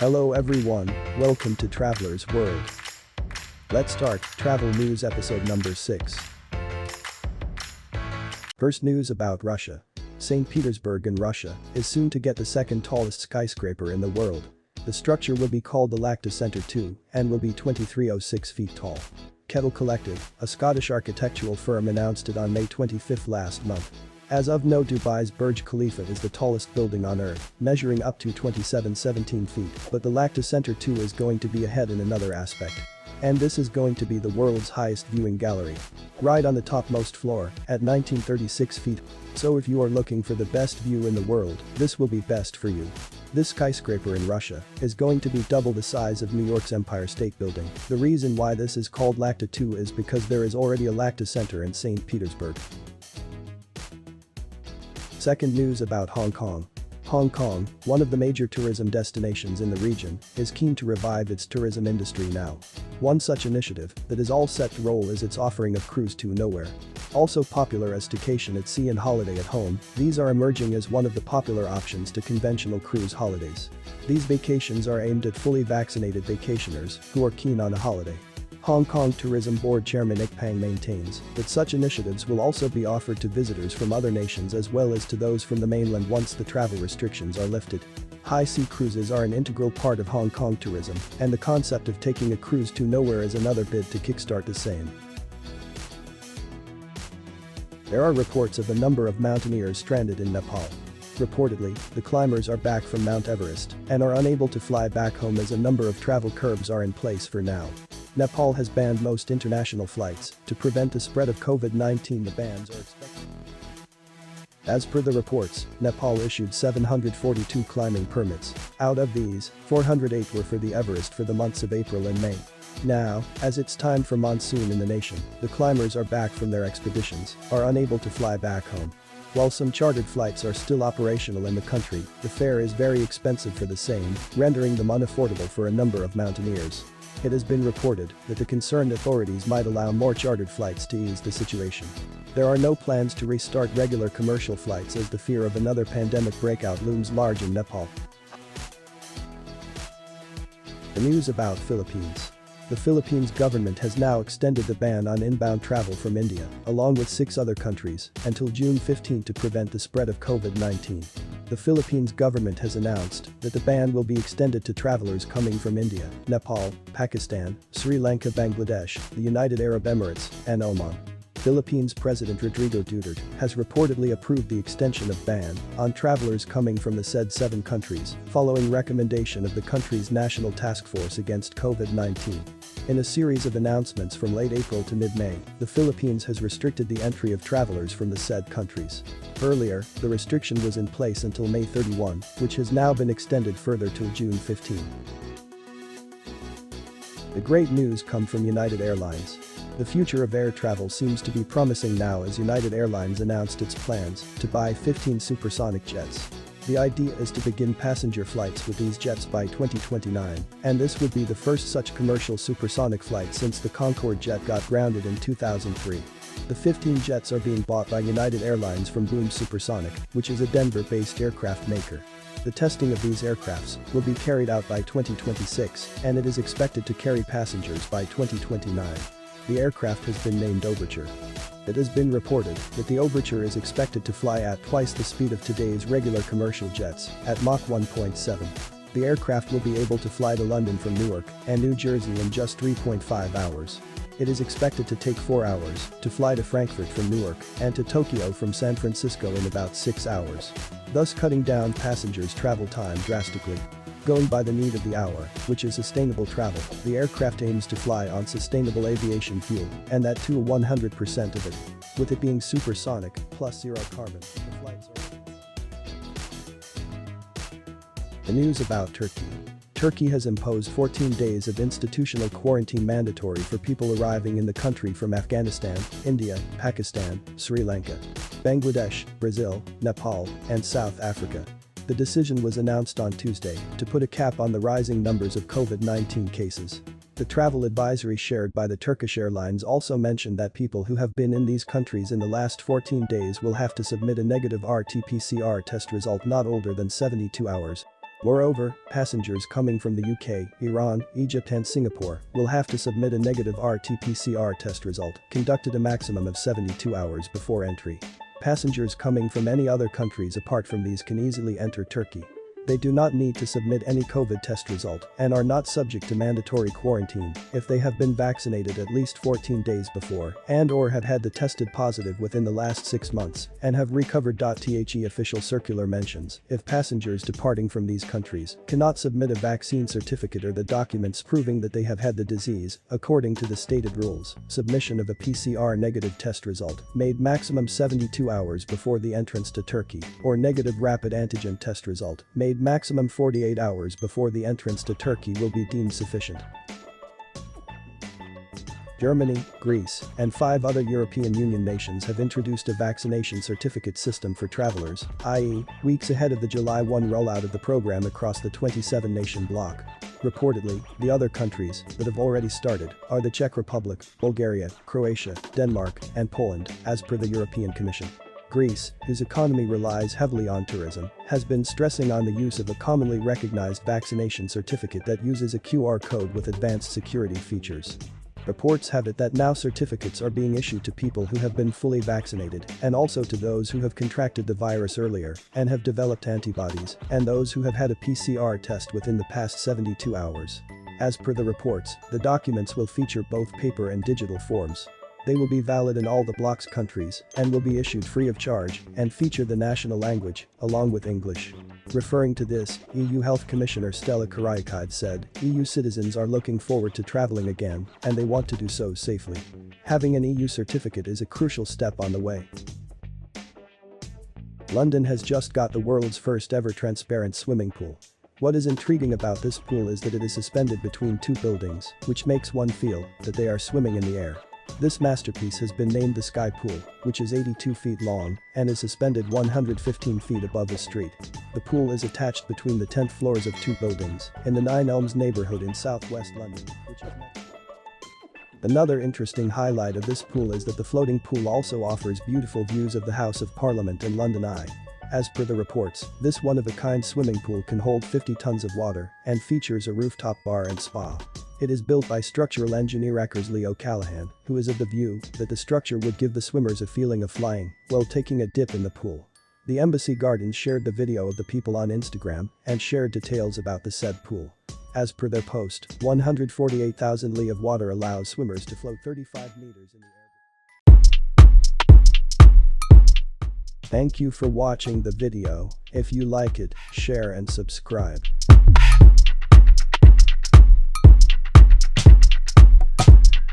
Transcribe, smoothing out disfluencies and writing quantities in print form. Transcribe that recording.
Hello everyone, welcome to Traveler's World. Let's start travel news episode number 6. First news about Russia. St. Petersburg in Russia is soon to get the second tallest skyscraper in the world. The structure will be called the Lacta Center 2 and will be 2306 feet tall. Kettle Collective, a Scottish architectural firm, announced it on May 25 last month. As of now, Dubai's Burj Khalifa is the tallest building on Earth, measuring up to 2717 feet, but the Lacta Center 2 is going to be ahead in another aspect. And this is going to be the world's highest viewing gallery. Right on the topmost floor, at 1936 feet. So if you are looking for the best view in the world, this will be best for you. This skyscraper in Russia is going to be double the size of New York's Empire State Building. The reason why this is called Lacta 2 is because there is already a Lacta Center in St. Petersburg. Second news about Hong Kong. Hong Kong, one of the major tourism destinations in the region, is keen to revive its tourism industry now. One such initiative that is all set to roll is its offering of cruise to nowhere. Also popular as staycation at sea and holiday at home, these are emerging as one of the popular options to conventional cruise holidays. These vacations are aimed at fully vaccinated vacationers who are keen on a holiday. Hong Kong Tourism Board Chairman Ik Pang maintains that such initiatives will also be offered to visitors from other nations as well as to those from the mainland once the travel restrictions are lifted. High-sea cruises are an integral part of Hong Kong tourism, and the concept of taking a cruise to nowhere is another bid to kickstart the same. There are reports of a number of mountaineers stranded in Nepal. Reportedly, the climbers are back from Mount Everest and are unable to fly back home as a number of travel curbs are in place for now. Nepal has banned most international flights to prevent the spread of COVID-19. The bans are expected. As per the reports, Nepal issued 742 climbing permits. Out of these, 408 were for the Everest for the months of April and May. Now, as it's time for monsoon in the nation, the climbers are back from their expeditions, are unable to fly back home. While some chartered flights are still operational in the country, the fare is very expensive for the same, rendering them unaffordable for a number of mountaineers. It has been reported that the concerned authorities might allow more chartered flights to ease the situation. There are no plans to restart regular commercial flights as the fear of another pandemic breakout looms large in Nepal. The news about Philippines. The Philippines government has now extended the ban on inbound travel from India, along with 6 other countries, until June 15 to prevent the spread of COVID-19. The Philippines government has announced that the ban will be extended to travelers coming from India, Nepal, Pakistan, Sri Lanka, Bangladesh, the United Arab Emirates, and Oman. Philippines President Rodrigo Duterte has reportedly approved the extension of ban on travelers coming from the said 7 countries, following recommendation of the country's National Task Force against COVID-19. In a series of announcements from late April to mid-May, the Philippines has restricted the entry of travelers from the said countries. Earlier, the restriction was in place until May 31, which has now been extended further till June 15. The great news come from United Airlines. The future of air travel seems to be promising now as United Airlines announced its plans to buy 15 supersonic jets. The idea is to begin passenger flights with these jets by 2029, and this would be the first such commercial supersonic flight since the Concorde jet got grounded in 2003. The 15 jets are being bought by United Airlines from Boom Supersonic, which is a Denver-based aircraft maker. The testing of these aircrafts will be carried out by 2026, and it is expected to carry passengers by 2029. The aircraft has been named Overture. It has been reported that the Overture is expected to fly at twice the speed of today's regular commercial jets, at Mach 1.7. The aircraft will be able to fly to London from Newark and New Jersey in just 3.5 hours. It is expected to take 4 hours to fly to Frankfurt from Newark and to Tokyo from San Francisco in about 6 hours, thus cutting down passengers' travel time drastically. Going by the need of the hour, which is sustainable travel, the aircraft aims to fly on sustainable aviation fuel, and that to 100% of it. With it being supersonic, plus zero carbon, the flights are... The news about Turkey. Turkey has imposed 14 days of institutional quarantine mandatory for people arriving in the country from Afghanistan, India, Pakistan, Sri Lanka, Bangladesh, Brazil, Nepal, and South Africa. The decision was announced on Tuesday to put a cap on the rising numbers of COVID-19 cases. The travel advisory shared by the Turkish Airlines also mentioned that people who have been in these countries in the last 14 days will have to submit a negative RT-PCR test result not older than 72 hours. Moreover, passengers coming from the UK, Iran, Egypt and Singapore will have to submit a negative RT-PCR test result conducted a maximum of 72 hours before entry. Passengers coming from any other countries apart from these can easily enter Turkey. They do not need to submit any COVID test result and are not subject to mandatory quarantine if they have been vaccinated at least 14 days before and/or have had the tested positive within the last 6 months and have recovered. The official circular mentions if passengers departing from these countries cannot submit a vaccine certificate or the documents proving that they have had the disease, according to the stated rules, submission of a PCR negative test result made maximum 72 hours before the entrance to Turkey or negative rapid antigen test result made maximum 48 hours before the entrance to Turkey will be deemed sufficient. Germany, Greece, and 5 other European Union nations have introduced a vaccination certificate system for travelers, i.e., weeks ahead of the July 1 rollout of the program across the 27-nation bloc. Reportedly, the other countries that have already started are the Czech Republic, Bulgaria, Croatia, Denmark, and Poland, as per the European Commission. Greece, whose economy relies heavily on tourism, has been stressing on the use of a commonly recognized vaccination certificate that uses a QR code with advanced security features. Reports have it that now certificates are being issued to people who have been fully vaccinated and also to those who have contracted the virus earlier and have developed antibodies and those who have had a PCR test within the past 72 hours. As per the reports, the documents will feature both paper and digital forms. They will be valid in all the bloc's countries and will be issued free of charge and feature the national language, along with English. Referring to this, EU Health Commissioner Stella Kyriakides said, EU citizens are looking forward to traveling again and they want to do so safely. Having an EU certificate is a crucial step on the way. London has just got the world's first ever transparent swimming pool. What is intriguing about this pool is that it is suspended between 2 buildings, which makes one feel that they are swimming in the air. This masterpiece has been named the Sky Pool, which is 82 feet long and is suspended 115 feet above the street. The pool is attached between the 10th floors of 2 buildings in the Nine Elms neighborhood in southwest London. Another interesting highlight of this pool is that the floating pool also offers beautiful views of the House of Parliament and London Eye. As per the reports, this one-of-a-kind swimming pool can hold 50 tons of water and features a rooftop bar and spa. It is built by structural engineer Lee O'Callaghan, who is of the view that the structure would give the swimmers a feeling of flying while taking a dip in the pool. The Embassy Gardens shared the video of the people on Instagram and shared details about the said pool. As per their post, 148,000 li of water allows swimmers to float 35 meters in the air. Thank you for watching the video. If you like it, share and subscribe.